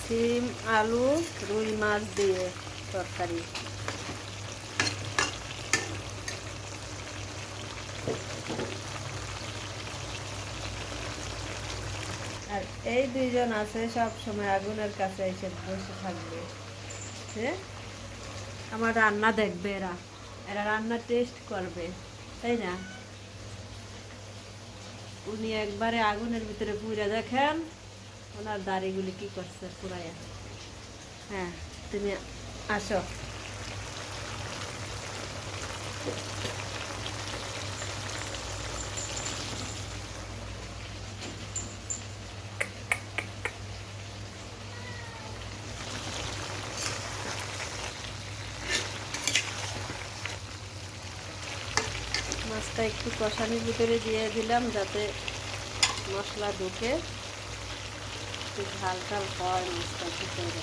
সিম আলু রুই মাছ দিয়ে তরকারি। আর এই দুইজন আছে সব সময় আগুনের কাছে এসে বসে থাকবে, হ্যাঁ, আমার রান্না দেখবে, এরা এরা রান্না টেস্ট করবে, তাই না? উনি একবারে আগুনের ভিতরে পুড়ে দেখেন ওনার দাড়িগুলি কি করছে পুরাইয়া। হ্যাঁ, তুমি আসো। মাছটা একটু কষানির ভিতরে দিয়ে দিলাম যাতে মশলা ঢুকে, একটু ঝাল ঝাল হয় মাছটার ভিতরে।